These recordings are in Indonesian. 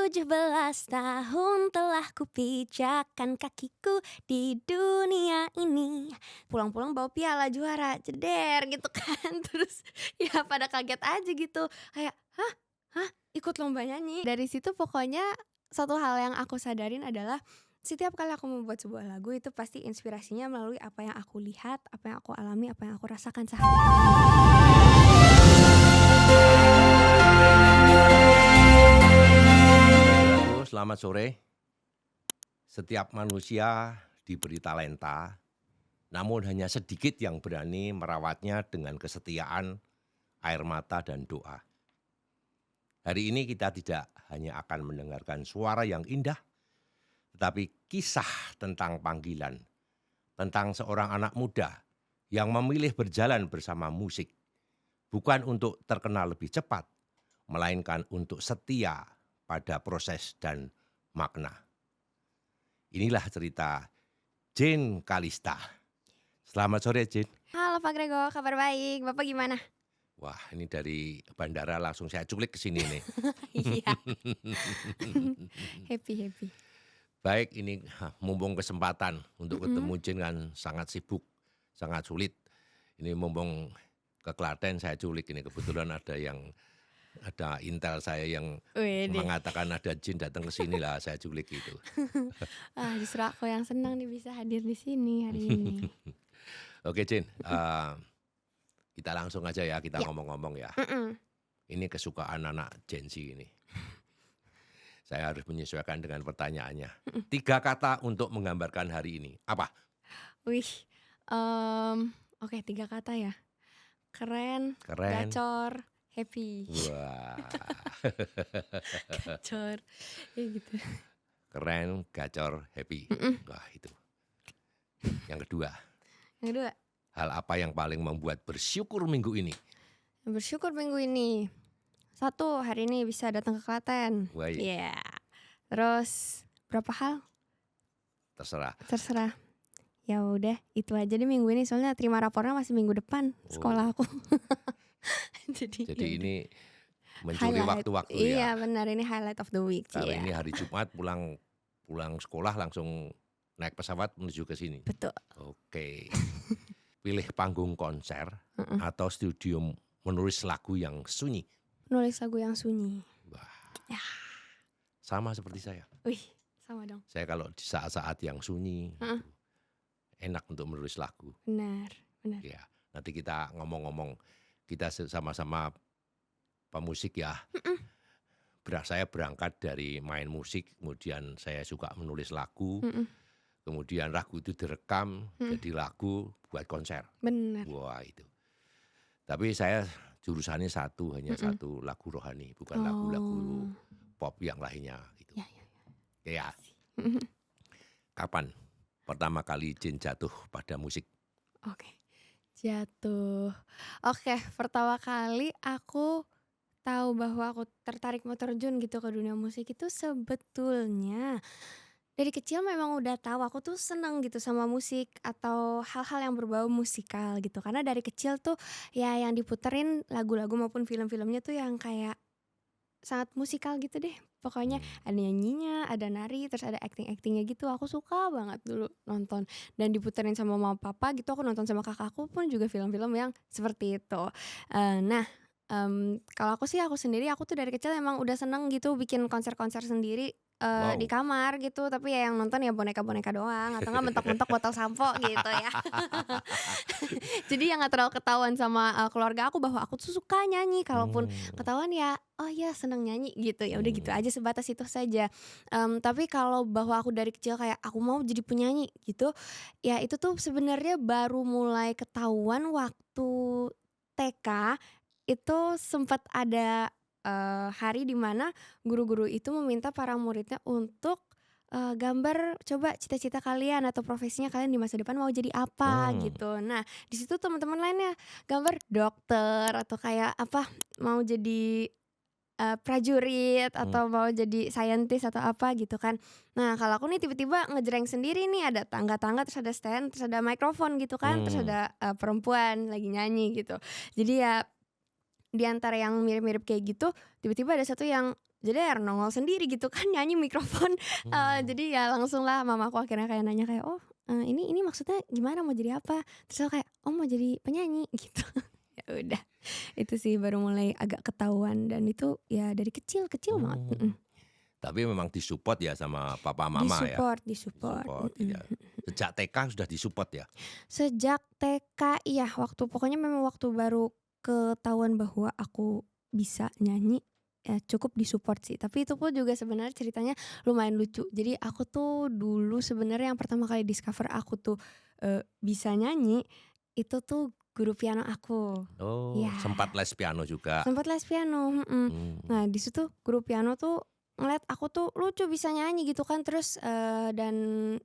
17 tahun telah kupijakan kakiku di dunia ini. Pulang-pulang bawa piala juara, jeder gitu kan. Terus ya pada kaget aja gitu. Kayak, "Hah? Hah? Ikut lomba nyanyi?" Dari situ pokoknya satu hal yang aku sadarin adalah setiap kali aku membuat sebuah lagu itu pasti inspirasinya melalui apa yang aku lihat, apa yang aku alami, apa yang aku rasakan sehari-hari. Halo, selamat sore. Setiap manusia diberi talenta, namun hanya sedikit yang berani merawatnya dengan kesetiaan, air mata, dan doa. Hari ini kita tidak hanya akan mendengarkan suara yang indah, tetapi kisah tentang panggilan, tentang seorang anak muda yang memilih berjalan bersama musik, bukan untuk terkenal lebih cepat, melainkan untuk setia pada proses dan makna. Inilah cerita Jane Kalista. Selamat sore, Jane. Halo Pak Grego, kabar baik. Bapak gimana? Wah, ini dari bandara langsung saya culik ke sini nih. Iya, happy. Baik, ini mumpung kesempatan untuk ketemu Mhm. Jane kan sangat sibuk, sangat sulit. Ini mumpung ke Klaten saya culik ini. Kebetulan ada intel saya yang Widih. mengatakan ada Jane datang ke sini lah, saya culik gitu. Justru aku yang senang nih bisa hadir di sini hari ini. Oke, Jane, kita langsung aja ya, kita Ya, ngomong-ngomong ya. mhm. Ini kesukaan anak Gen Z ini. Saya harus menyesuaikan dengan pertanyaannya. 3 kata untuk menggambarkan hari ini. Apa? Wih, oke 3 kata ya. Keren, Keren. gacor, happy. Wah. Gacor, ya gitu. Keren, gacor, happy. Mhm. Wah, itu. Yang kedua, Yang kedua, hal apa yang paling membuat bersyukur minggu ini? bersyukur minggu ini. 1, hari ini bisa datang ke Klaten. Wah, Iya. Terus berapa hal? terserah. Terserah. Ya udah, itu aja deh minggu ini soalnya terima rapornya masih minggu depan sekolah aku. Jadi Jadi ya udah. ini mencuri Highlight. waktu-waktu Iya ya. benar, ini highlight of the week. Kalau Iya. ini hari Jumat pulang sekolah langsung naik pesawat menuju ke sini. Betul. Oke. Pilih panggung konser Heeh. atau studio menulis lagu yang sunyi. Nulis lagu yang sunyi. Wah, Ya. sama seperti saya. Wih, sama dong. Saya kalau di saat-saat yang sunyi, Heeh. itu enak untuk menulis lagu. Benar. Ya, nanti kita ngomong-ngomong, kita sama-sama pemusik ya. Saya berangkat dari main musik, kemudian saya suka menulis lagu, Mhm. kemudian lagu itu direkam jadi lagu buat konser. Benar. Wah itu. Tapi saya jurusannya hanya satu, lagu rohani, bukan lagu-lagu pop yang lainnya gitu. Ya. Ya, Mhm. kapan pertama kali Jane jatuh pada musik? Oke. Jatuh. Oke, pertama kali aku tahu bahwa aku tertarik mau terjun gitu ke dunia musik itu sebetulnya dari kecil memang udah tahu aku tuh seneng gitu sama musik atau hal-hal yang berbau musikal gitu. Karena dari kecil tuh ya yang diputerin lagu-lagu maupun film-filmnya tuh yang kayak sangat musikal gitu deh. Pokoknya ada nyanyinya, ada nari, terus ada acting-actingnya gitu. Aku suka banget dulu nonton dan diputerin sama mama papa gitu. Aku nonton sama kakakku pun juga film-film yang seperti itu. Kalau aku sendiri aku tuh dari kecil emang udah seneng gitu bikin konser-konser sendiri, di Wow. kamar gitu, tapi ya yang nonton ya boneka-boneka doang atau enggak mentok-mentok botol sampo gitu ya. Jadi ya nggak terlalu ketahuan sama, keluarga aku bahwa aku tuh suka nyanyi, kalaupun Hmm. ketahuan ya, "Oh ya seneng nyanyi," gitu, ya udah gitu Hmm. aja sebatas itu saja. Tapi kalau bahwa aku dari kecil kayak aku mau jadi penyanyi gitu, ya itu tuh sebenarnya baru mulai ketahuan waktu TK, itu sempat ada, hari di mana guru-guru itu meminta para muridnya untuk, gambar coba cita-cita kalian atau profesinya kalian di masa depan mau jadi apa Hmm. gitu. Nah di situ teman-teman lainnya gambar dokter atau kayak apa, mau jadi, prajurit Hmm. atau mau jadi saintis atau apa gitu kan. Nah kalau aku nih tiba-tiba ngejreng sendiri nih ada tangga-tangga, terus ada stand, terus ada mikrofon gitu kan, terus Hmm. ada, perempuan lagi nyanyi gitu. Jadi ya di antara yang mirip-mirip kayak gitu, tiba-tiba ada satu yang jeder nongol sendiri gitu kan nyanyi mikrofon, Mmm. jadi ya langsung lah mamaku akhirnya kayak nanya kayak, "Oh, ini maksudnya gimana mau jadi apa?" Terus aku kayak, "Oh mau jadi penyanyi," gitu. Ya udah, itu sih baru mulai agak ketahuan dan itu ya dari kecil, kecil banget, Mmm. Tapi memang disupport ya sama papa mama ya? Disupport, disupport, Disupport, iya. Sejak TK sudah disupport ya? Sejak TK iya, pokoknya memang waktu baru ketahuan bahwa aku bisa nyanyi, ya cukup disupport sih. Tapi itu pun juga sebenarnya ceritanya lumayan lucu. Jadi aku tuh dulu sebenarnya yang pertama kali discover aku tuh, bisa nyanyi, itu tuh guru piano aku. Oh, Iya. sempat les piano juga? Sempet les piano, mhm. Mmm. Nah di situ guru piano tuh ngeliat aku tuh lucu bisa nyanyi gitu kan terus, dan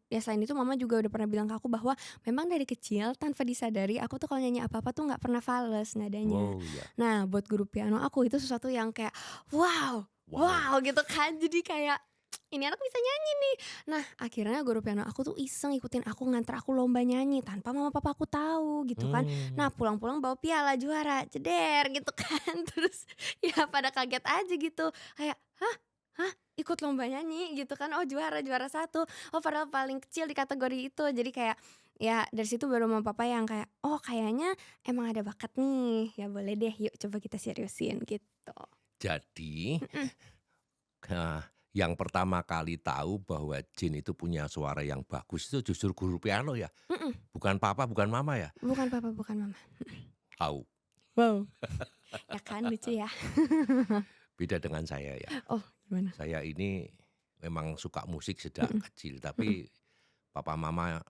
ya selain itu mama juga udah pernah bilang ke aku bahwa memang dari kecil tanpa disadari aku tuh kalau nyanyi apa-apa tuh nggak pernah fales nadanya. Oh, iya. Nah buat guru piano aku itu sesuatu yang kayak, wow Wow. wow gitu kan jadi kayak, ini anak bisa nyanyi nih. Nah akhirnya guru piano aku tuh iseng ikutin aku nganter aku lomba nyanyi tanpa mama papa aku tahu gitu kan. Mmm. Nah pulang-pulang bawa piala juara, ceder gitu kan. Terus ya pada kaget aja gitu, kayak, "Hah? Hah? Ikut lomba nyanyi?" Gitu kan, "Oh juara juara satu. Oh padahal paling kecil di kategori itu. Jadi kayak, ya dari situ baru mama papa yang kayak, "Oh kayaknya emang ada bakat nih, ya boleh deh yuk coba kita seriusin," gitu. Jadi, Mhm eee, yang pertama kali tahu bahwa Jin itu punya suara yang bagus itu justru guru piano ya? mhm, Bukan papa, bukan mama ya? bukan papa, bukan mama. Tahu. Wow, ya kan lucu ya? Beda dengan saya ya. Oh gimana? Saya ini memang suka musik sejak Mhm kecil, mhm tapi papa mama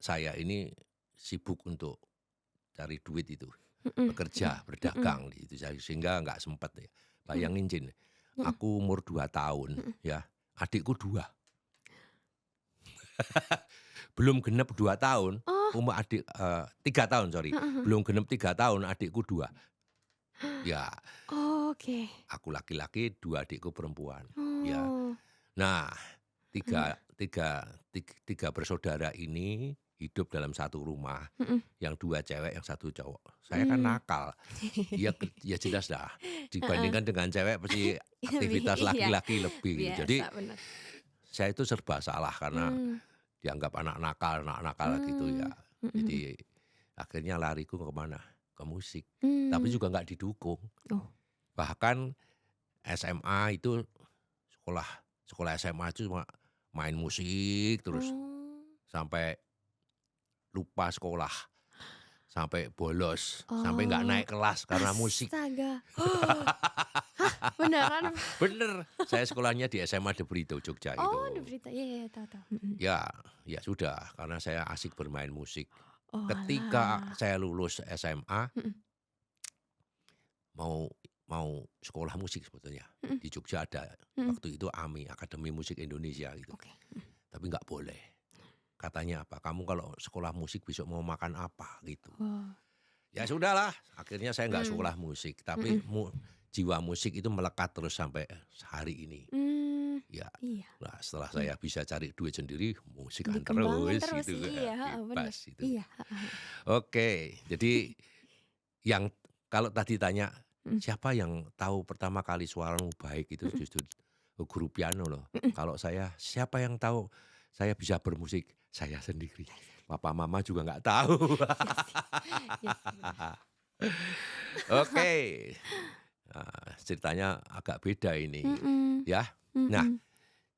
saya ini sibuk untuk cari duit itu, mhm bekerja, mhm mhm berdagang gitu, sehingga nggak sempet ya. mhm Bayangin Jin, mhm aku umur 2 tahun mhm. ya, adikku 2, belum genep 2 tahun, Oh, 3 tahun sorry, heeh heeh. belum genep 3 tahun adikku 2. Ya, Oke. aku laki-laki, 2 adikku perempuan, ya. Oh, Nah, mhm tiga tiga tiga bersaudara ini hidup dalam satu rumah, mhm. yang 2 cewek, yang satu cowok. Saya kan Mmm. nakal, ya jelas dah, Heeh. dibandingkan dengan cewek pasti Lebih aktivitas iya, laki-laki lebih gitu. Jadi, biasa, bener. saya itu serba salah karena Mmm, dianggap anak nakal gitu ya. mmm, mhm mhm. Jadi, akhirnya lariku ke mana? Ke musik, tapi Mmm. juga nggak didukung. Oh Bahkan SMA itu sekolah sekolah SMA itu cuma main musik terus, oh sampai lupa sekolah, sampai bolos, sampai nggak oh, naik kelas karena musik. astaga. Hah, beneran? Bener, saya sekolahnya di SMA De Brito, Jogja Oh, ada itu. berita, iya iya, tahu tahu, mhm. Ya, ya sudah, karena saya asik bermain musik. Ketika Oalah, saya lulus SMA, mhm mau mau sekolah musik sebetulnya. mhm Di Jogja ada, mhm. waktu itu AMI, Akademi Musik Indonesia gitu. Oke, Tapi nggak boleh. Katanya apa, "Kamu kalau sekolah musik besok mau makan apa?" Gitu. oh, Ya sudahlah, akhirnya saya nggak mmm, sekolah musik, tapi mhm, jiwa musik itu melekat terus sampai hari ini. mmm, Ya, iya nah setelah iya, saya bisa cari duit sendiri, musikan dikembangin terus terus, gitu, iya, heeh, bener, bebas itu. iya, heeh Oke, jadi yang kalau tadi tanya, mhm siapa yang tahu pertama kali suaramu baik itu mhm justru guru piano loh. mhm. Kalau saya, siapa yang tahu saya bisa bermusik? Saya sendiri. Papa mama juga nggak tahu. Iya sih iya sih, bener. Oke, ceritanya agak beda ini, Mhm ya. Nah, mhm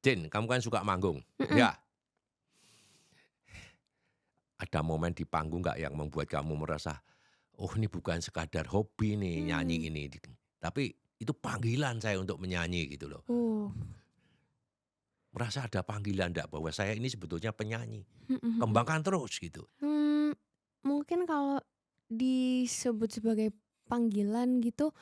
Jin, kamu kan suka manggung, mhm. ya? Ada momen di panggung nggak yang membuat kamu merasa, "Oh ini bukan sekadar hobi nih Mmm, nyanyi ini, tapi itu panggilan saya untuk menyanyi," gitu loh. oh, Merasa ada panggilan ndak bahwa saya ini sebetulnya penyanyi, mhm mhm. kembangkan terus gitu? Mmm, mungkin kalau disebut sebagai panggilan gitu,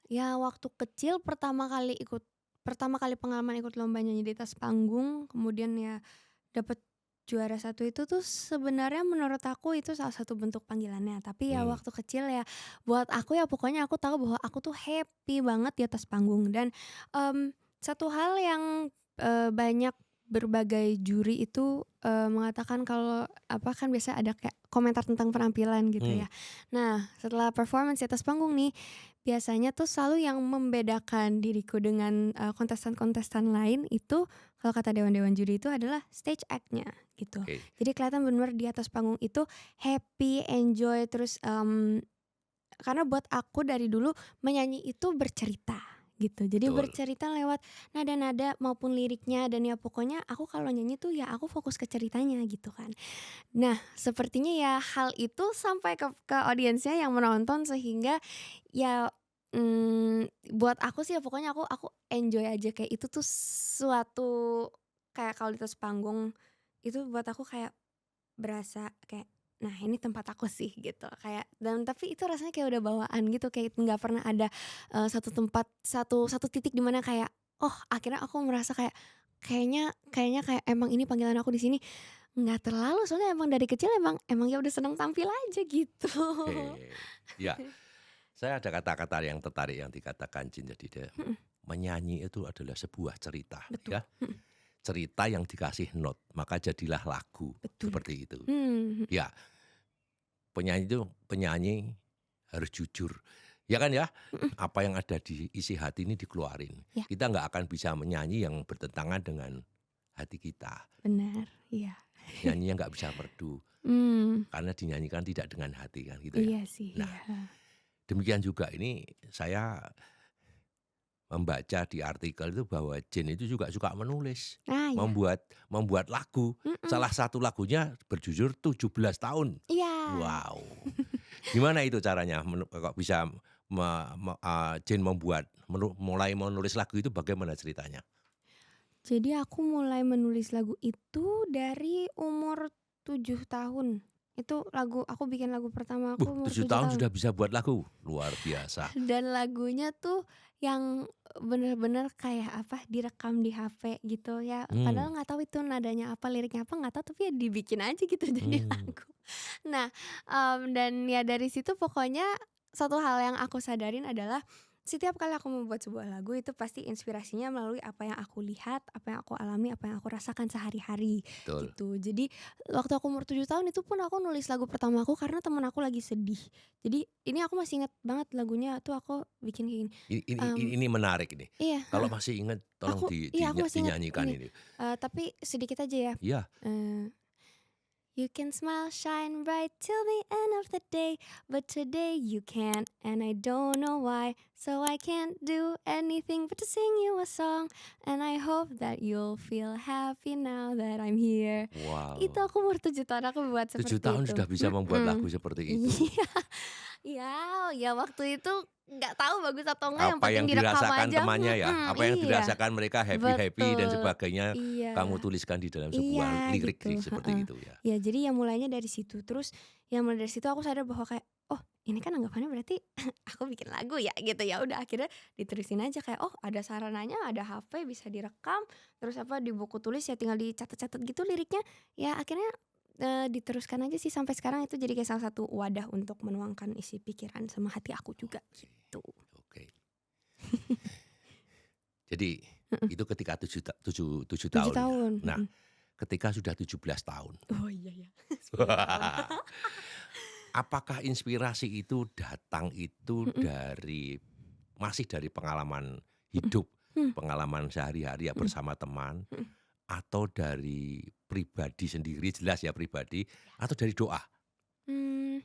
ya waktu kecil pertama kali pengalaman ikut lomba nyanyi di atas panggung, kemudian ya dapet juara satu itu tuh sebenarnya menurut aku itu salah satu bentuk panggilannya. Tapi ya Mmm. waktu kecil ya buat aku ya pokoknya aku tahu bahwa aku tuh happy banget di atas panggung dan, satu hal yang, banyak berbagai juri itu, mengatakan kalau apa kan biasa ada kayak komentar tentang penampilan gitu Mmm. ya. Nah setelah performance di atas panggung nih, biasanya tuh selalu yang membedakan diriku dengan, kontestan-kontestan lain itu kalau kata dewan-dewan juri itu adalah stage act-nya gitu. Oke, Jadi kelihatan bener di atas panggung itu happy, enjoy, terus, karena buat aku dari dulu menyanyi itu bercerita gitu. Jadi betul. bercerita lewat nada-nada maupun liriknya dan ya pokoknya aku kalau nyanyi tuh ya aku fokus ke ceritanya gitu kan. Nah, sepertinya ya hal itu sampai ke audiensnya yang menonton sehingga ya, buat aku sih ya pokoknya aku enjoy aja kayak itu tuh suatu kayak kalau di atas panggung itu buat aku kayak berasa kayak, "Nah ini tempat aku sih," gitu kayak dan tapi itu rasanya kayak udah bawaan gitu kayak nggak pernah ada, satu tempat satu satu titik di mana kayak, oh akhirnya aku merasa kayak, kayaknya kayaknya kayak emang ini panggilan aku di sini. Nggak terlalu, soalnya emang dari kecil emang emang ya udah seneng tampil aja gitu. Oke. Ya, saya ada kata-kata yang tertarik yang dikatakan Jin tadi deh. Mhm, Menyanyi itu adalah sebuah cerita betul, ya. Cerita yang dikasih not, maka jadilah lagu, betul. seperti itu. Mhm, Ya, penyanyi harus jujur. Ya kan ya? mhm, Apa yang ada di isi hati ini dikeluarin. iya Kita nggak akan bisa menyanyi yang bertentangan dengan hati kita. benar, iya. Nyanyinya nggak bisa merdu, Mmm, karena dinyanyikan tidak dengan hati kan gitu ya. iya sih, Nah, iya. demikian juga ini saya membaca di artikel itu bahwa Jin itu juga suka menulis, Ah, iya, membuat lagu. mhm, Salah satu lagunya berjujur 17 tahun. iya. Wow, gimana itu caranya kok bisa Jin mulai menulis lagu itu bagaimana ceritanya? Jadi aku mulai menulis lagu itu dari umur 7 tahun. Itu lagu aku bikin lagu pertama aku umur 7 7 tahun tahun. sudah bisa buat lagu? Luar biasa. Dan lagunya tuh yang bener-bener kayak apa, direkam di HP gitu ya, Mmm, padahal nggak tahu itu nadanya apa, liriknya apa nggak tahu, tapi ya dibikin aja gitu jadi mmm, lagu. Nah, dan ya dari situ pokoknya satu hal yang aku sadarin adalah setiap kali aku membuat sebuah lagu itu pasti inspirasinya melalui apa yang aku lihat, apa yang aku alami, apa yang aku rasakan sehari-hari betul. gitu. Jadi waktu aku umur 7 tahun itu pun aku nulis lagu pertama aku karena temen aku lagi sedih. Jadi ini aku masih inget banget lagunya tuh aku bikin kayak gini, mmm, Ini menarik ini. iya, Kalau masih ingat tolong aku masih inget dinyanyikan ini, ini. tapi sedikit aja ya, Iya. eee You can smile, shine bright till the end of the day, but today you can't, and I don't know why. So I can't do anything but to sing you a song, and I hope that you'll feel happy now that I'm here. Itu Wow, aku umur 7 tahun aku buat 7 seperti tahun itu. sudah bisa membuat lagu seperti itu. Iya, iya, ya waktu itu nggak tahu bagus atau enggak, yang Apa penting yang direkam dirasakan aja, temannya ya, apa yang iya, dirasakan mereka happy-happy dan betul, sebagainya, kamu iya. tuliskan di dalam sebuah Iya lirik gitu, heeh. seperti itu ya. Ya jadi ya mulainya dari situ, terus ya mulai dari situ aku sadar bahwa kayak, "Oh ini kan anggapannya berarti aku bikin lagu ya?" Gitu. Ya udah akhirnya diterusin aja kayak, "Oh ada sarananya, ada HP bisa direkam, terus apa di buku tulis ya tinggal dicatat-catat gitu liriknya." Ya akhirnya, diteruskan aja sih sampai sekarang itu jadi kayak salah satu wadah untuk menuangkan isi pikiran sama hati aku juga Oke, gitu. oke. Jadi Heeh, itu ketika 7 7 tahun ya. tahun, Nah, mhm. ketika sudah 17 tahun, Oh iya ya, 10 tahun. apakah inspirasi itu datang itu Mhm, masih dari pengalaman mhm, hidup, mhm, pengalaman sehari-hari ya mhm, bersama teman, mhm. atau dari pribadi sendiri, jelas ya pribadi, atau dari doa? Mmm.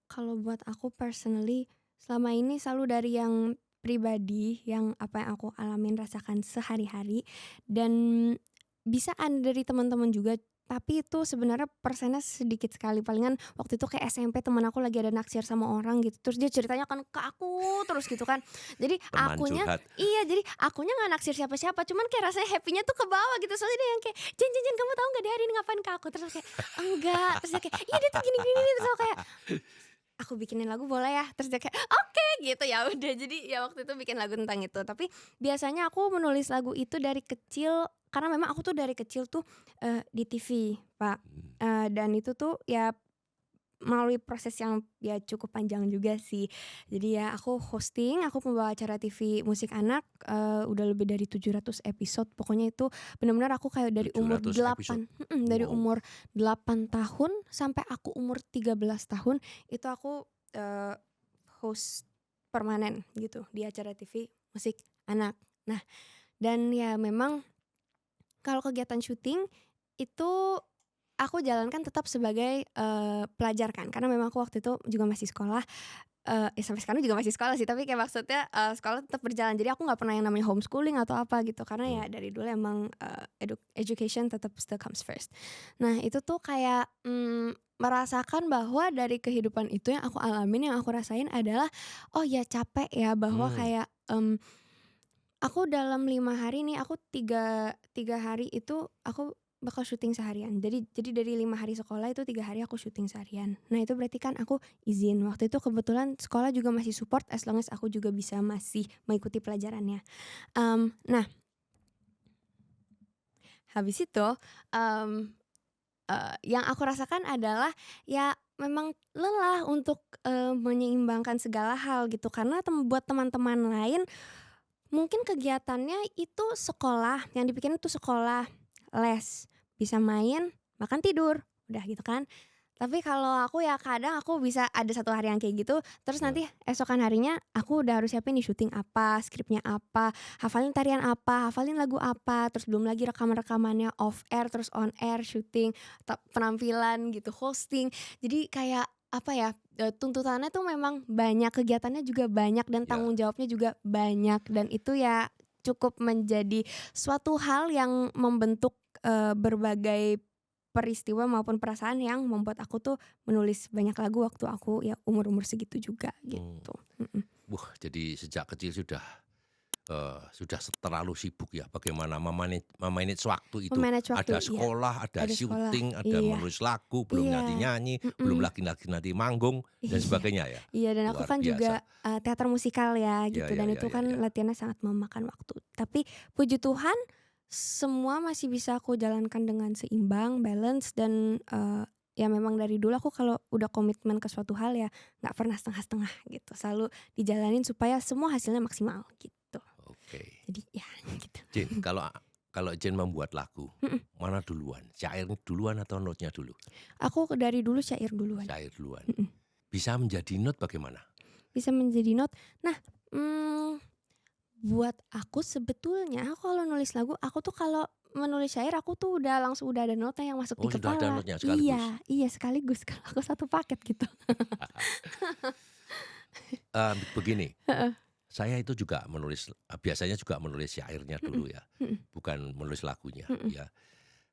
Kalau buat aku personally, selama ini selalu dari yang pribadi, yang apa yang aku alamin, rasakan sehari-hari, dan bisa ada dari teman-teman juga, tapi itu sebenarnya persennya sedikit sekali. Palingan waktu itu kayak SMP teman aku lagi ada naksir sama orang gitu, terus dia ceritanya kan ke aku terus gitu kan. Jadi Teman curhat. jadi akunya nggak naksir siapa-siapa, cuman kayak rasanya happy-nya tuh ke bawah gitu. Soalnya dia yang kayak, "Jen Jen Jen, kamu tahu nggak dia hari ini ngapain ke aku?" Terus kayak, "Enggak." Terus dia kayak, "Iya dia tuh gini gini gini." Terus aku kayak, "Aku bikinin lagu boleh ya?" Terus dia kayak, "Oke," gitu. Ya udah jadi ya waktu itu bikin lagu tentang itu. Tapi biasanya aku menulis lagu itu dari kecil karena memang aku tuh dari kecil tuh, di TV, Pak, Mmm, dan itu tuh ya melalui proses yang ya cukup panjang juga sih. Jadi ya aku hosting, aku pembawa acara TV musik anak, udah lebih dari 700 episode. Pokoknya itu benar-benar aku kayak dari umur 700 episode. 8 dari Wow, umur 8 tahun sampai aku umur 13 tahun, itu aku, eee, host permanen gitu di acara TV musik anak. Nah, dan ya memang kalau kegiatan syuting itu aku jalankan tetap sebagai, pelajar kan, karena memang aku waktu itu juga masih sekolah, ya sampai sekarang juga masih sekolah sih, tapi kayak maksudnya, sekolah tetap berjalan. Jadi aku nggak pernah yang namanya homeschooling atau apa gitu, karena ya Mmm, dari dulu emang, education tetap still comes first. Nah itu tuh kayak, merasakan bahwa dari kehidupan itu yang aku alamin, yang aku rasain adalah, oh ya capek ya, bahwa mmm, kayak, aku dalam 5 hari nih, aku tiga hari itu aku bakal syuting seharian. Jadi dari 5 hari sekolah itu 3 hari aku syuting seharian. Nah itu berarti kan aku izin, waktu itu kebetulan sekolah juga masih support as long as aku juga bisa masih mengikuti pelajarannya. Nah habis itu, mmm, yang aku rasakan adalah ya memang lelah untuk, menyeimbangkan segala hal gitu, karena buat teman-teman lain mungkin kegiatannya itu sekolah, yang dipikirin tuh sekolah, les, bisa main, makan, tidur, udah gitu kan. Tapi kalau aku ya kadang aku bisa ada satu hari yang kayak gitu, terus heeh, nanti esokan harinya aku udah harus siapin nih syuting apa, skripnya apa, hafalin tarian apa, hafalin lagu apa, terus belum lagi rekaman-rekamannya off air, terus on air, syuting, penampilan gitu, hosting. Jadi kayak apa ya, tuntutannya tuh memang banyak, kegiatannya juga banyak dan iya, tanggung jawabnya juga banyak dan itu ya cukup menjadi suatu hal yang membentuk, berbagai peristiwa maupun perasaan yang membuat aku tuh menulis banyak lagu waktu aku ya umur-umur segitu juga mmm. gitu, mhm. Wah, jadi sejak kecil sudah terlalu sibuk ya bagaimana me-manage waktu itu. Me-manage waktu, Ada iya, sekolah, ada ada sekolah, syuting, ada iya, menulis lagu, belum iya, nyanyi-nyanyi, belum mhm, lagi nanti manggung dan iya, sebagainya ya? iya dan aku Luar kan juga, biasa. teater musikal ya Ya gitu ya dan ya itu ya kan ya. latihannya sangat memakan waktu. Tapi puji Tuhan semua masih bisa aku jalankan dengan seimbang, balance dan, ya memang dari dulu aku kalau udah komitmen ke suatu hal ya nggak pernah setengah-setengah gitu, selalu dijalanin supaya semua hasilnya maksimal gitu. Oke. Jadi ya gitu. Jen, kalau Jen membuat lagu, Mhm, mana duluan? Syair duluan atau notnya dulu? aku dari dulu syair duluan, Syair duluan. mhm, Bisa menjadi not bagaimana? bisa menjadi not. Nah, buat aku sebetulnya aku kalau nulis lagu, aku tuh kalau menulis syair aku tuh udah ada nota yang masuk di Oh, sudah ada kepala. notnya sekaligus? Iya iya sekaligus kalau aku satu paket gitu. Begini, Heeh, saya itu juga biasanya juga menulis syairnya mhm dulu ya, mhm bukan menulis lagunya mhm. ya.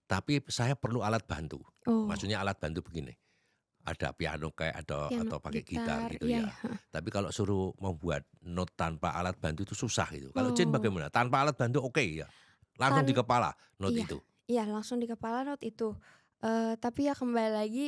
Tapi saya perlu alat bantu. Oh, Maksudnya alat bantu begini, ada piano kayak piano, atau pakai gitar gitar, gitu iya ya. iya, heeh. Tapi kalau suruh membuat not tanpa alat bantu itu susah itu. Kalau Jen Oh, bagaimana? Tanpa alat bantu oke ya? Langsung di tan kepala not iya itu? iya langsung di kepala not itu. Tapi ya kembali lagi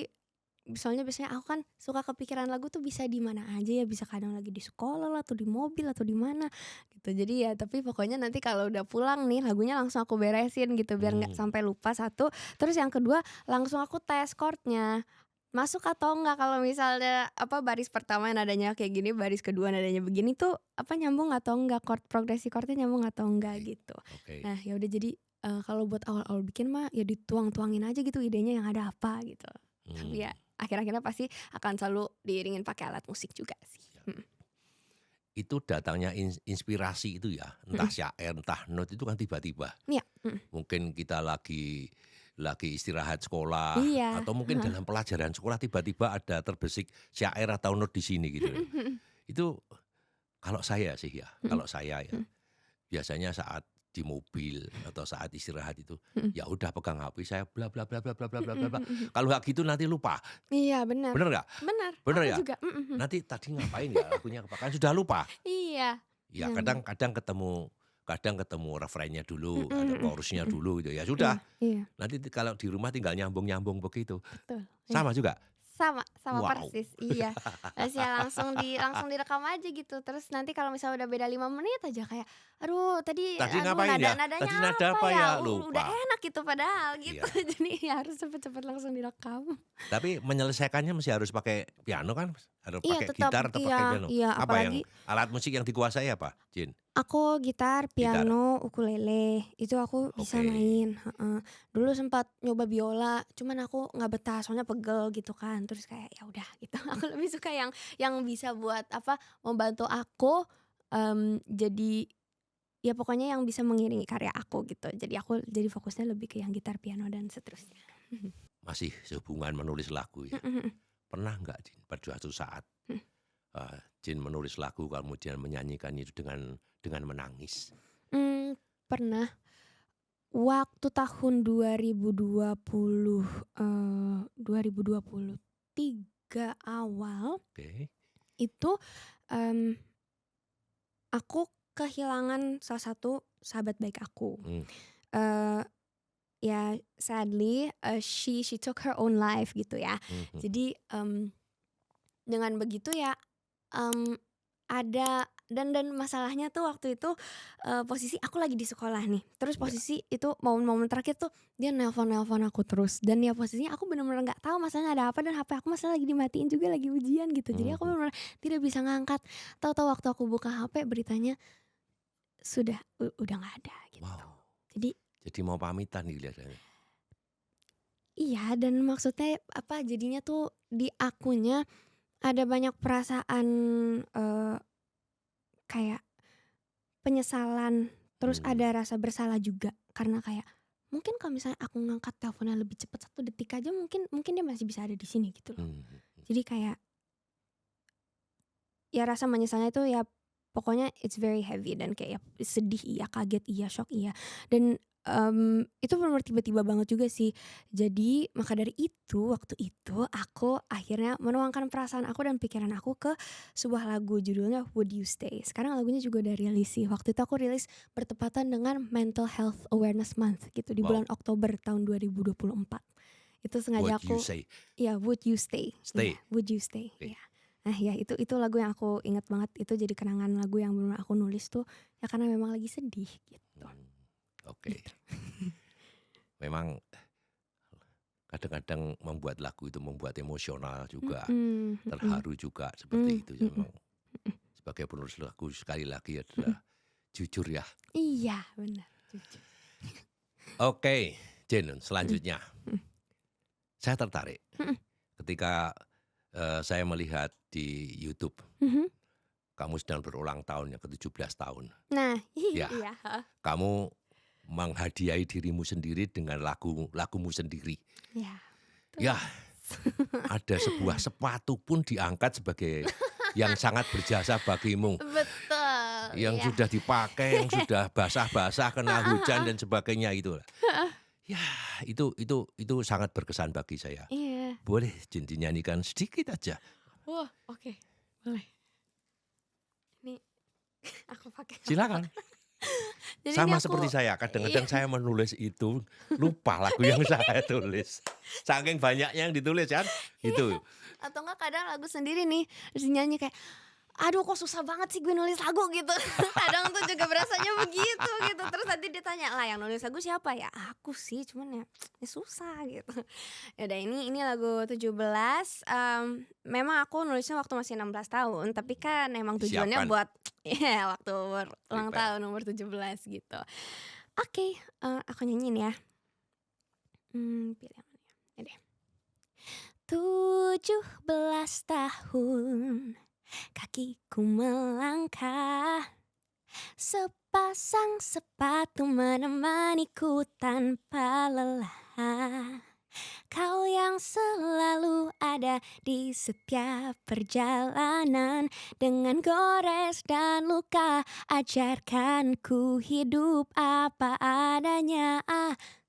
soalnya biasanya aku kan suka kepikiran lagu tuh bisa di mana aja ya, bisa kadang lagi di sekolah lah, atau di mobil, atau di mana gitu. Jadi ya tapi pokoknya nanti kalau udah pulang nih lagunya langsung aku beresin gitu biar nggak Mmm, sampai lupa satu, terus yang kedua langsung aku tes chord-nya, masuk atau enggak kalau misalnya apa baris pertama nadanya kayak gini, baris kedua nadanya begini tuh apa nyambung atau enggak, progresi chord-nya nyambung atau enggak baik, gitu. oke. Nah ya udah jadi, kalau buat awal-awal bikin mah ya dituang-tuangin aja gitu idenya yang ada apa gitu. Tapi Mmm, ya akhir-akhirnya pasti akan selalu diiringin pakai alat musik juga sih. siap. Mhm Itu datangnya inspirasi itu ya, entah mhm. syair, entah not itu kan tiba-tiba. Iya, mhm. Mungkin kita lagi istirahat sekolah Iya, atau mungkin heeh. dalam pelajaran sekolah tiba-tiba ada terbesit syair atau not di sini gitu Mhm loh. mhm. Itu kalau saya sih ya, Mhm kalau saya ya, mhm biasanya saat di mobil atau saat istirahat itu, mhm. ya udah pegang HP saya bla bla bla bla bla bla bla Mhm bla bla. mhm mhm. Kalau nggak gitu nanti lupa, Iya bener. bener nggak? Bener, Bener aku ya? juga, mhm mhm. Nanti tadi ngapain ya lagunya kan sudah lupa. Iya. Ya Nyambung. kadang ketemu refrainnya dulu Mhm atau mhm chorus-nya mhm. dulu gitu ya Iya sudah, iya, nanti kalau di rumah tinggal nyambung-nyambung begitu. betul, iya. Sama juga? Sama sama Wow, persis, iya. Terus ya langsung direkam aja gitu, terus nanti kalau misalnya udah beda 5 menit aja kayak, "Aduh tadi tadi aduh ngapain ya? nadanya Tadi nada apa apa ya?" ya? Udah Lupa. enak gitu padahal gitu. Iya, Jadi ya harus cepet-cepet langsung direkam. tapi menyelesaikannya mesti harus pakai piano kan? Harus Iya pakai tetap, gitar atau iya pakai piano? iya Apa yang apalagi alat musik yang dikuasai apa, Jin? Aku gitar, Gitar? piano, ukulele, itu aku bisa Oke. main, heeh. Dulu sempat nyoba biola, cuman aku nggak betah soalnya pegel gitu kan, terus kayak ya udah gitu. Aku lebih suka yang bisa buat apa, membantu aku, jadi ya pokoknya yang bisa mengiringi karya aku gitu. Jadi aku jadi fokusnya lebih ke yang gitar, piano, dan seterusnya. Masih sehubungan menulis lagu ya? Mhm mhm Pernah nggak Jin pada suatu saat, mhm. Jin menulis lagu kemudian menyanyikan itu dengan menangis? Mmm, pernah waktu tahun 2020, 2023 awal Oke. itu, mmm, aku kehilangan salah satu sahabat baik aku. Mmm, Eee, ya sadly, she took her own life gitu ya. mhm, Jadi, dengan begitu ya, mmm, ada dan masalahnya tuh waktu itu, posisi aku lagi di sekolah nih, terus iya, posisi itu momen-momen terakhir tuh dia nelpon-nelpon aku terus dan ya posisinya aku bener-bener nggak tahu masalahnya ada apa dan HP aku masalah lagi dimatiin juga lagi ujian gitu. Jadi aku mhm. bener-bener tidak bisa ngangkat, tahu-tahu waktu aku buka HP beritanya sudah udah nggak ada gitu. Wow, Jadi jadi mau pamitan nih kelihatannya. iya dan maksudnya apa, jadinya tuh di akunya ada banyak perasaan, eee, kayak penyesalan, terus Mmm, ada rasa bersalah juga karena kayak, mungkin kalau misalnya aku ngangkat teleponnya lebih cepat 1 detik aja mungkin mungkin dia masih bisa ada di sini gitu loh. mhm, Jadi kayak, ya rasa menyesalnya itu ya pokoknya it's very heavy dan kayak ya sedih iya, kaget iya, shock iya, dan, itu bener-bener tiba-tiba banget juga sih. Jadi maka dari itu, waktu itu aku akhirnya menuangkan perasaan aku dan pikiran aku ke sebuah lagu judulnya Would You Stay. Sekarang lagunya juga udah rilis sih, waktu itu aku rilis bertepatan dengan Mental Health Awareness Month gitu di bulan wow, Oktober tahun 2024. Itu sengaja what you aku say, iya, Would You Stay, iya, stay, Would You Stay, oke, iya. Nah ya itu lagu yang aku ingat banget, itu jadi kenangan lagu yang bener aku nulis tuh, ya karena memang lagi sedih gitu, mmm, oke. gitu. Memang kadang-kadang membuat lagu itu membuat emosional juga, Mhm mhm, terharu juga, seperti itu ya mhm memang. Sebagai penulis lagu sekali lagi mhm. adalah jujur ya. Iya bener, jujur. Oke, Jen, Mhm selanjutnya mhm saya tertarik mhm ketika, saya melihat di YouTube mhm. kamu sedang berulang tahun yang ke-17 tahun. Nah Ya, iya, heeh, kamu menghadiahi dirimu sendiri dengan lagumu sendiri. iya Ya, betul. ada sebuah sepatu pun diangkat sebagai yang sangat berjasa bagimu, Betul, yang iya. sudah dipakai, yang sudah basah-basah, kena Heeh hujan heeh, dan sebagainya itu. heeh. Ya, itu sangat berkesan bagi saya. Iya. Boleh Jin dinyanyikan sedikit aja? Wah, oke, boleh. Ini aku pakai nggak apa-apa. Silakan. Jadi ini Sama aku seperti saya, iya. kadang-kadang saya menulis itu, lupa lagu yang saya tulis. Saking banyaknya yang ditulis kan, Iya, gitu. atau enggak kadang lagu sendiri nih, terus nyanyi kayak, "Aduh kok susah banget sih gue nulis lagu," gitu. Kadang tuh juga berasanya begitu gitu, terus nanti ditanya, "Lah yang nulis lagu siapa?" "Ya aku sih, cuman ya ya susah," gitu. Ya udah ini lagu 17, memang aku nulisnya waktu masih 16 tahun, tapi kan emang tujuannya Disiapkan, buat ya waktu ulang prepare. tahun umur 17 gitu. Oke, aku nyanyiin ya, pilih yang mana ya? Ini deh. 17 tahun kakiku melangkah, sepasang sepatu menemaniku tanpa lelah. Kau yang selalu ada di setiap perjalanan, dengan gores dan luka ajarkan ku hidup apa adanya.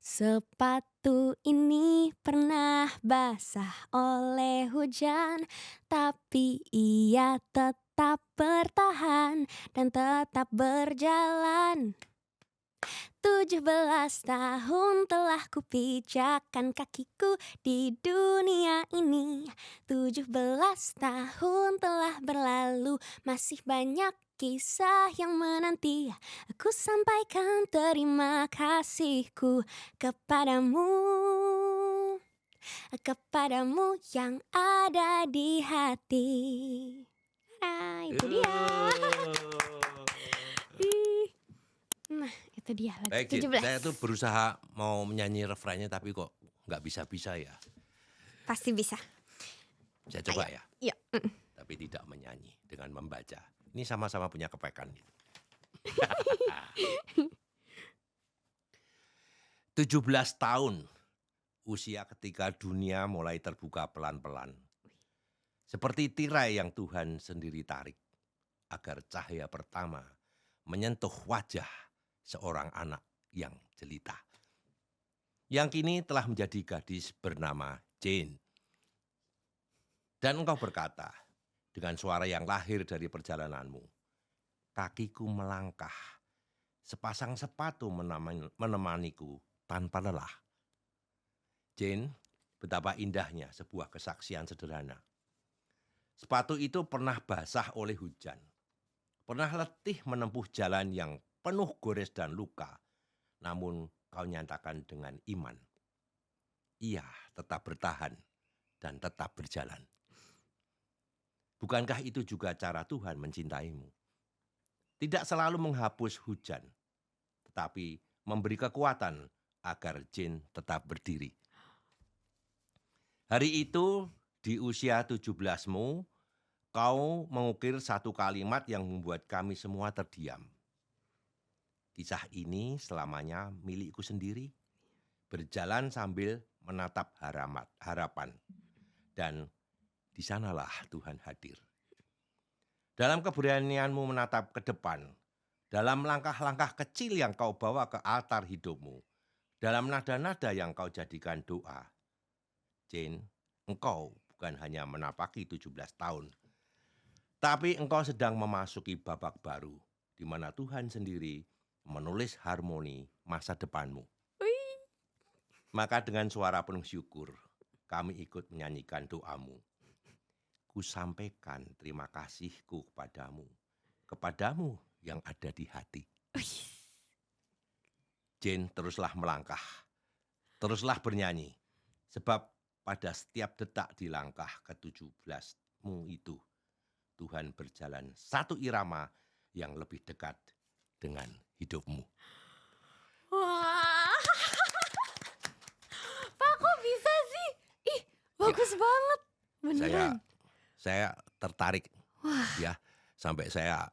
Sepatu ini pernah basah oleh hujan, tapi ia tetap bertahan dan tetap berjalan. 17 tahun telah kupijakan kakiku di dunia ini. 17 tahun telah berlalu, masih banyak kisah yang menanti. Aku sampaikan terima kasihku kepadamu, kepadamu yang ada di hati. Nah, itu dia. Oh. Nah, itu dia lagu Baik, Jin, 17. saya tuh berusaha mau menyanyi refrainnya tapi kok nggak bisa-bisa ya. Pasti bisa. Saya Ayo, coba ya, yuk. tapi tidak menyanyi dengan membaca. Ini sama-sama punya kepekan. 17 tahun usia ketika dunia mulai terbuka pelan-pelan. Seperti tirai yang Tuhan sendiri tarik agar cahaya pertama menyentuh wajah seorang anak yang jelita. Yang kini telah menjadi gadis bernama Jane. Dan engkau berkata dengan suara yang lahir dari perjalananmu, kakiku melangkah, sepasang sepatu menemaniku tanpa lelah. Jane, betapa indahnya sebuah kesaksian sederhana. Sepatu itu pernah basah oleh hujan, pernah letih menempuh jalan yang penuh gores dan luka, namun kau nyatakan dengan iman. Ia tetap bertahan dan tetap berjalan. Bukankah itu juga cara Tuhan mencintaimu? Tidak selalu menghapus hujan, tetapi memberi kekuatan agar Jane tetap berdiri. Hari itu, di usia 17-mu, kau mengukir satu kalimat yang membuat kami semua terdiam. Kisah ini selamanya milikku sendiri, berjalan sambil menatap harapan. Dan di sanalah Tuhan hadir. Dalam keberanianmu menatap ke depan, dalam langkah-langkah kecil yang kau bawa ke altar hidupmu, dalam nada-nada yang kau jadikan doa, Jane, engkau bukan hanya menapaki 17 tahun, tapi engkau sedang memasuki babak baru, di mana Tuhan sendiri menulis harmoni masa depanmu. Wih. Maka dengan suara penuh syukur, kami ikut menyanyikan doamu. Ku sampaikan terima kasihku kepadamu yang ada di hati. Jane teruslah melangkah, teruslah bernyanyi, sebab pada setiap detak di langkah ke-17-mu itu, Tuhan berjalan satu irama yang lebih dekat dengan hidupmu. Wah, Pak kok bisa sih? Ih, bagus banget. Beneran. Saya tertarik Wah, ya, sampai saya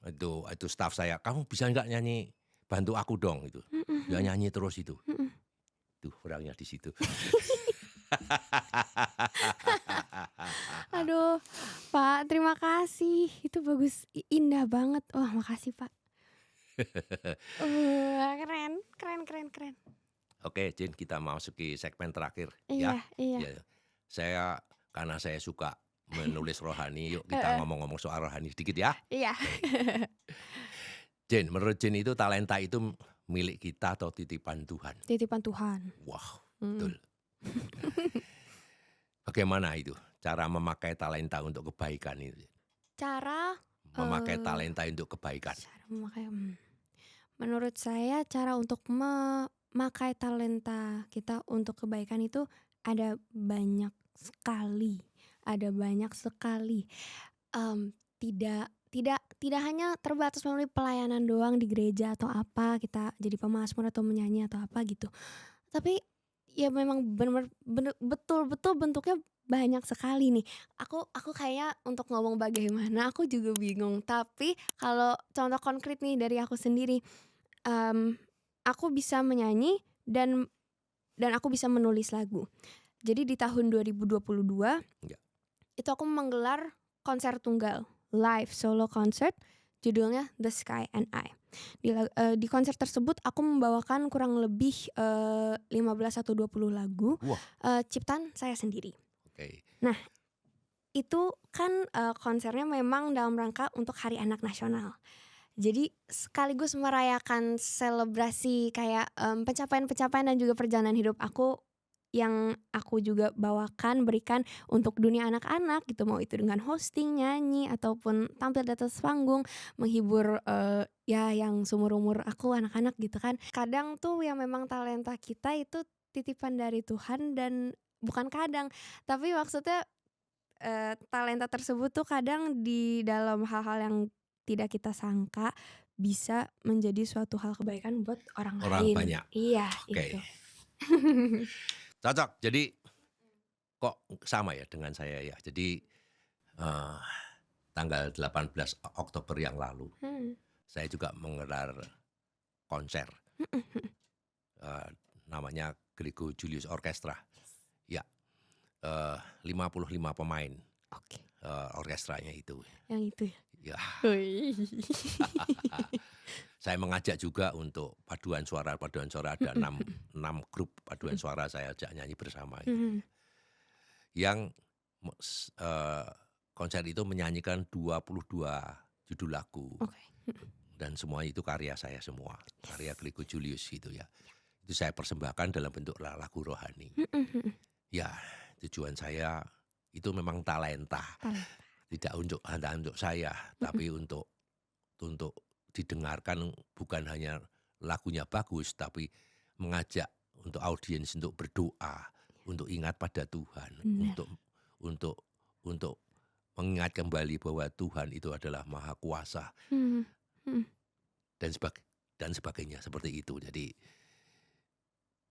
itu staf saya, kamu bisa nggak nyanyi, bantu aku dong itu. Ya nyanyi terus itu. Tuh orangnya di situ. aduh, Pak, terima kasih. Itu bagus, indah banget. Wah, makasih, Pak. Keren, keren, keren, keren. Oke, Jin, kita masuki segmen terakhir ya. Iya, iya. Ya, karena saya suka menulis rohani, yuk kita Heeh, ngomong-ngomong soal rohani sedikit ya. iya. Jin, menurut Jin itu talenta itu milik kita atau titipan Tuhan? Titipan Tuhan. Wah, Mhm. betul. Bagaimana itu cara memakai talenta untuk kebaikan itu? Cara, Memakai eee, talenta untuk kebaikan. cara memakai menurut saya cara untuk memakai talenta kita untuk kebaikan itu ada banyak sekali, ada banyak sekali. Tidak tidak tidak hanya terbatas melalui pelayanan doang di gereja atau apa, kita jadi pemazmur atau menyanyi atau apa gitu. Tapi ya memang betul-betul bentuknya banyak sekali nih. Aku kayaknya untuk ngomong bagaimana aku juga bingung, tapi kalau contoh konkret nih dari aku sendiri, mmm, aku bisa menyanyi dan aku bisa menulis lagu. Jadi di tahun 2022 Ya. itu aku menggelar konser tunggal, live solo concert, judulnya The Sky and I. Di konser tersebut aku membawakan kurang lebih, 15 atau 20 lagu, Wah, ciptaan saya sendiri. oke. Nah, itu kan, konsernya memang dalam rangka untuk Hari Anak Nasional. Jadi sekaligus merayakan selebrasi kayak, pencapaian-pencapaian dan juga perjalanan hidup aku yang aku juga bawakan, berikan untuk dunia anak-anak gitu, mau itu dengan hosting, nyanyi, ataupun tampil di atas panggung, menghibur, ya yang seumur-umur aku anak-anak gitu kan. Kadang tuh yang memang talenta kita itu titipan dari Tuhan dan bukan kadang, tapi maksudnya, talenta tersebut tuh kadang di dalam hal-hal yang tidak kita sangka bisa menjadi suatu hal kebaikan buat orang Orang lain. banyak. Iya, Oke. itu. Cocok. Jadi kok sama ya dengan saya ya. Jadi eh, tanggal 18 Oktober yang lalu Hmm. saya juga menggelar konser eh, namanya Grego Julius Orchestra. Ya, 55 pemain Oke, orkestranya itu. yang itu ya. Ya, Wih. saya mengajak juga untuk paduan suara ada enam grup paduan suara saya ajak nyanyi bersama gitu. Mhm. Yang konser itu menyanyikan 22 judul lagu Oke. dan semua itu karya saya semua, karya Yes. Grego Julius gitu ya. Itu saya persembahkan dalam bentuk lagu rohani. Mhm. Ya, tujuan saya itu memang talenta, Talenta. tidak hanya untuk saya, Mhm. tapi untuk didengarkan bukan hanya lagunya bagus, tapi mengajak untuk audiens untuk berdoa, untuk ingat pada Tuhan, Benar. untuk untuk mengingat kembali bahwa Tuhan itu adalah Maha Kuasa Mhm. Mhm. dan sebagainya seperti itu. Jadi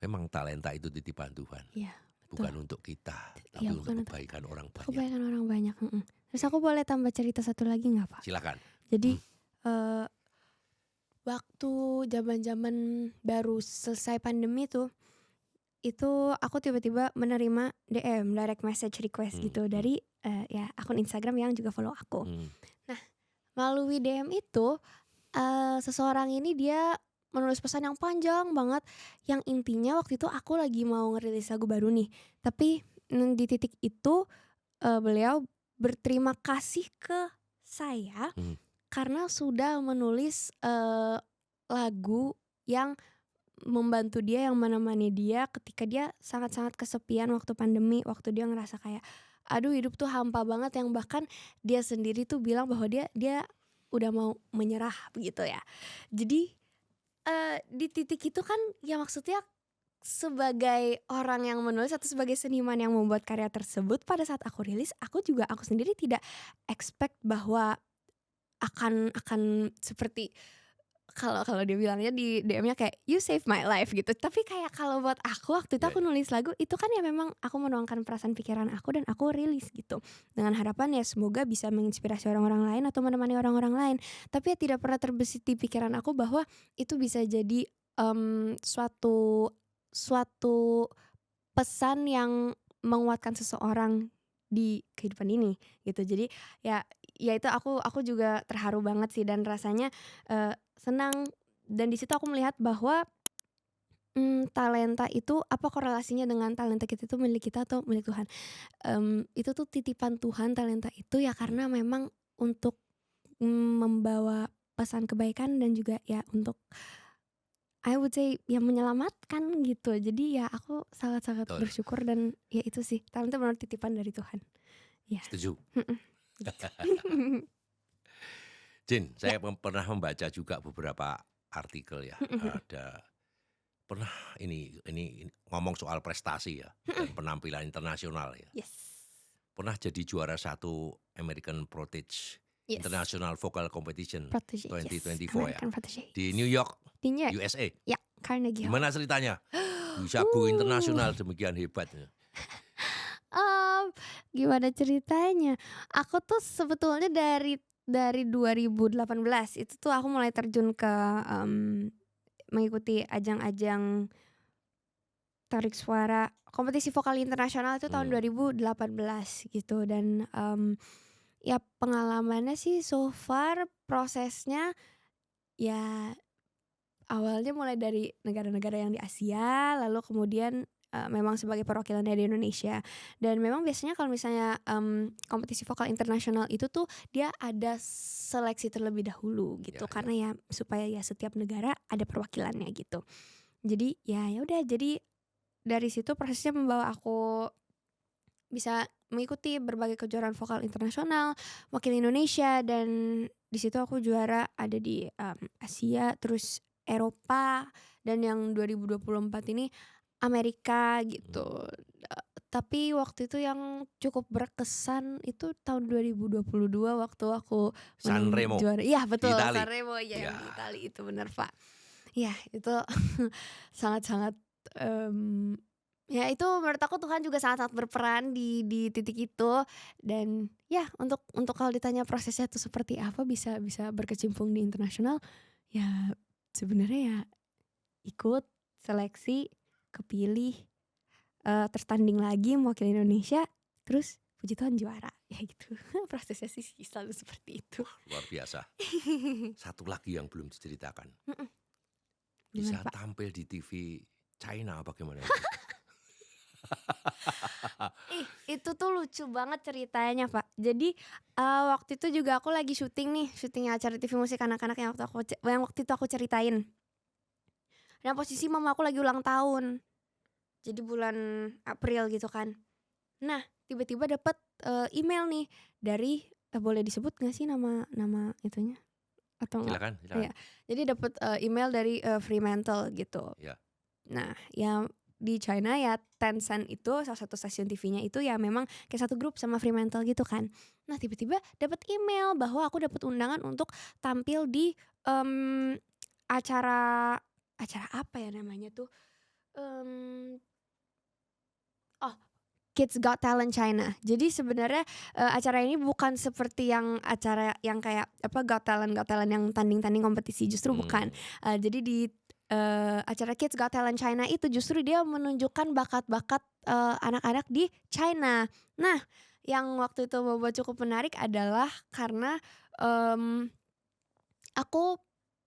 memang talenta itu titipan Tuhan, Iya, betul. bukan untuk kita, tapi Iya, untuk bukan untuk kebaikan orang banyak. kebaikan orang banyak. Terus aku boleh tambah cerita satu lagi nggak, Pak? Silakan. Jadi waktu zaman-zaman baru selesai pandemi tuh, itu aku tiba-tiba menerima DM, direct message request Hmm, gitu dari ya akun Instagram yang juga follow aku. hmm, Nah, melalui DM itu seseorang ini dia menulis pesan yang panjang banget, yang intinya waktu itu aku lagi mau ngerilis lagu baru nih, tapi di titik itu beliau berterima kasih ke saya hmm. karena sudah menulis lagu yang membantu dia, yang menemani dia ketika dia sangat-sangat kesepian waktu pandemi, waktu dia ngerasa kayak, aduh hidup tuh hampa banget, yang bahkan dia sendiri tuh bilang bahwa dia udah mau menyerah begitu ya. Jadi di titik itu kan ya maksudnya sebagai orang yang menulis atau sebagai seniman yang membuat karya tersebut, pada saat aku rilis, aku sendiri tidak expect bahwa akan seperti kalau kalau dia bilangnya di DM-nya kayak, "You save my life," gitu. Tapi kayak kalau buat aku waktu itu Ya, aku ya. nulis lagu, itu kan ya memang aku menuangkan perasaan pikiran aku dan aku rilis gitu. Dengan harapan ya semoga bisa menginspirasi orang-orang lain atau menemani orang-orang lain. Tapi ya tidak pernah terbesit di pikiran aku bahwa itu bisa jadi, suatu suatu pesan yang menguatkan seseorang di kehidupan ini gitu. Jadi ya ya itu aku juga terharu banget sih dan rasanya senang, dan di situ aku melihat bahwa talenta itu apa korelasinya dengan talenta kita itu milik kita atau milik Tuhan. Itu tuh titipan Tuhan, talenta itu ya Hmm. karena memang untuk membawa pesan kebaikan dan juga ya untuk I would say ya menyelamatkan gitu. Jadi ya aku sangat-sangat Betul, bersyukur dan ya itu sih, talenta benar titipan dari Tuhan. Ya, setuju. mhm, gitu. Jin, Ya, saya pernah membaca juga beberapa artikel ya. mhm mhm, Ada pernah ini ngomong soal prestasi ya dan penampilan internasional ya. yes, Pernah jadi juara satu American Protege yes, International Vocal Competition protege, yes, 2024 ya American protege, di yes. New York, Di New York, USA. ya, Carnegie Hall. Gimana ceritanya? Bisa go Uh, internasional demikian hebatnya. mmm, Gimana ceritanya? Aku tuh sebetulnya dari 2018 itu tuh aku mulai terjun ke, mengikuti ajang-ajang tarik suara kompetisi vokal internasional itu tahun Hmm, 2018 gitu dan, ya pengalamannya sih so far prosesnya ya awalnya mulai dari negara-negara yang di Asia, lalu kemudian, memang sebagai perwakilannya di Indonesia. Dan memang biasanya kalau misalnya, kompetisi vokal internasional itu tuh dia ada seleksi terlebih dahulu ya, gitu, ya. karena ya supaya ya setiap negara ada perwakilannya gitu. Jadi ya udah, jadi dari situ prosesnya membawa aku bisa mengikuti berbagai kejuaraan vokal internasional, wakil Indonesia, dan di situ aku juara ada di, Asia, terus Eropa, dan yang 2024 ini Amerika Hmm. gitu. Tapi waktu itu yang cukup berkesan itu tahun 2022 waktu aku menang Sanremo juara iya di betul, Itali? Sanremo, iya Ya, yang di Itali itu bener, Pak. Iya itu sangat-sangat, mmm, ya itu menurut aku Tuhan juga sangat-sangat berperan di titik itu dan ya untuk kalau ditanya prosesnya itu seperti apa bisa bisa berkecimpung di internasional, ya sebenarnya ya ikut seleksi, kepilih, terus tanding lagi mewakili Indonesia, terus puji Tuhan juara, ya gitu. Prosesnya sih selalu seperti itu. luar biasa. Satu lagi yang belum diceritakan, Mhm, gimana bisa Pak? tampil di TV China bagaimana itu? Ih, itu tuh lucu banget ceritanya, Pak. Jadi, waktu itu juga aku lagi syuting nih, syuting acara TV musik anak-anak yang waktu itu aku ceritain. Dan posisi mama aku lagi ulang tahun, jadi bulan April gitu kan. Nah, tiba-tiba dapet, email nih dari boleh disebut nggak sih nama nama itunya? Atau enggak? Silakan silakan. Iya, jadi dapet, email dari, Fremantle gitu. Ya, Nah, yang di China ya Tencent itu salah satu stasiun TV-nya itu ya memang kayak satu grup sama Fremantle gitu kan. Nah, tiba-tiba dapet email bahwa aku dapet undangan untuk tampil di, mmm, acara acara apa ya namanya tuh, mmm, oh, Kids Got Talent China. Jadi sebenarnya, acara ini bukan seperti yang acara yang kayak apa Got Talent yang tanding-tanding kompetisi, justru bukan. mmm, Jadi di, acara Kids Got Talent China itu justru dia menunjukkan bakat-bakat, anak-anak di China. Nah, yang waktu itu membuat cukup menarik adalah karena, mmm, aku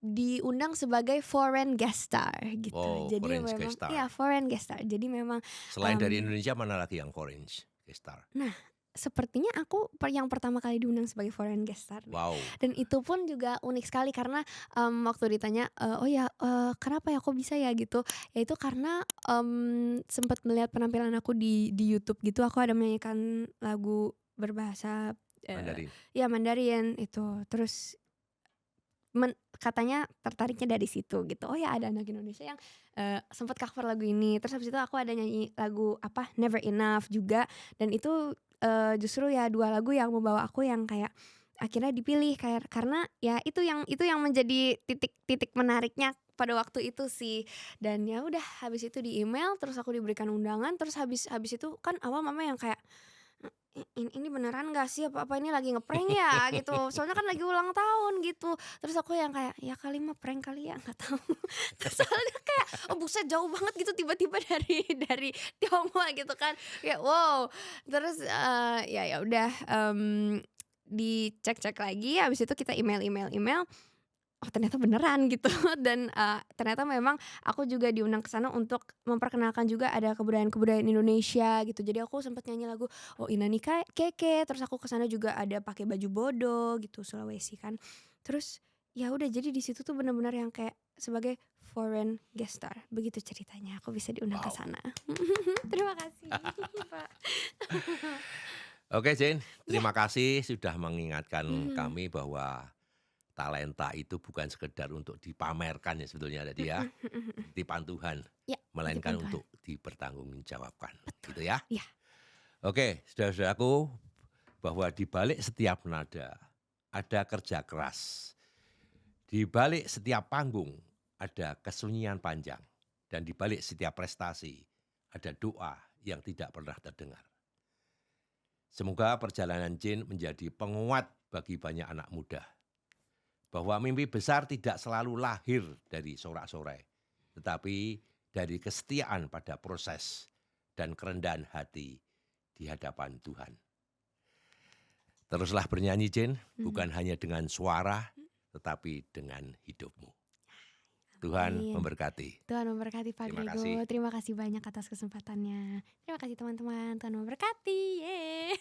diundang sebagai foreign guest star gitu. wow, Jadi Foreign Guest memang Star. iya foreign guest star. Jadi memang, Selain dari mmm Indonesia mana lagi yang Foreign Guest Star? nah, sepertinya aku yang pertama kali diundang sebagai foreign guest star nih. Wow, Dan itu pun juga unik sekali karena, waktu ditanya, "Oh ya, kenapa ya kok bisa ya?" Gitu. Ya itu karena, sempet melihat penampilan aku di YouTube gitu, aku ada menyanyikan lagu berbahasa, Mandarin. ya Mandarin itu. Terus katanya tertariknya dari situ gitu, oh ya ada anak Indonesia yang, sempet cover lagu ini, terus habis itu aku ada nyanyi lagu apa, Never Enough juga dan itu, justru ya 2 lagu yang membawa aku yang kayak akhirnya dipilih kayak karena ya itu yang menjadi titik menariknya pada waktu itu sih. Dan ya udah habis itu di-email, terus aku diberikan undangan, terus habis habis itu kan awal mama yang kayak, ini beneran nggak sih? Apa ini lagi nge-prank ya?" Gitu. Soalnya kan lagi ulang tahun gitu. Terus aku yang kayak, "Ya kali mah prank kali ya, nggak tahu." Terus soalnya kayak, oh buset jauh banget gitu tiba-tiba dari Tionghoa gitu kan. Ya wow. Terus, ya udah, dicek-cek lagi habis itu kita email, oh ternyata beneran gitu dan, ternyata memang aku juga diundang ke sana untuk memperkenalkan juga ada kebudayaan-kebudayaan Indonesia gitu. Jadi aku sempet nyanyi lagu Oh Inani Keke, terus aku ke sana juga ada pakai baju bodo gitu, Sulawesi kan. Terus ya udah jadi di situ tuh bener-bener yang kayak sebagai foreign guest star, begitu ceritanya aku bisa diundang ke Wow. sana. Terima kasih, Pak. Oke Jane, Iya, terima kasih sudah mengingatkan mhm, kami bahwa talenta itu bukan sekedar untuk dipamerkan ya sebetulnya tadi ya, mhm mhm mhm. titipan Tuhan, Iya, melainkan titipan Tuhan. untuk dipertanggungjawabkan, Betul, gitu ya. iya, Oke, saudara-saudaraku, bahwa di balik setiap nada ada kerja keras, di balik setiap panggung ada kesunyian panjang, dan di balik setiap prestasi ada doa yang tidak pernah terdengar. Semoga perjalanan Jane menjadi penguat bagi banyak anak muda. Bahwa mimpi besar tidak selalu lahir dari sorak-sorai, tetapi dari kesetiaan pada proses dan kerendahan hati di hadapan Tuhan. Teruslah bernyanyi Jane, mhm. bukan hanya dengan suara, tetapi dengan hidupmu. Tuhan Amin. memberkati. Tuhan memberkati Pak Terima kasih. Gregor. Terima kasih banyak atas kesempatannya. Terima kasih teman-teman. Tuhan memberkati. Yeay.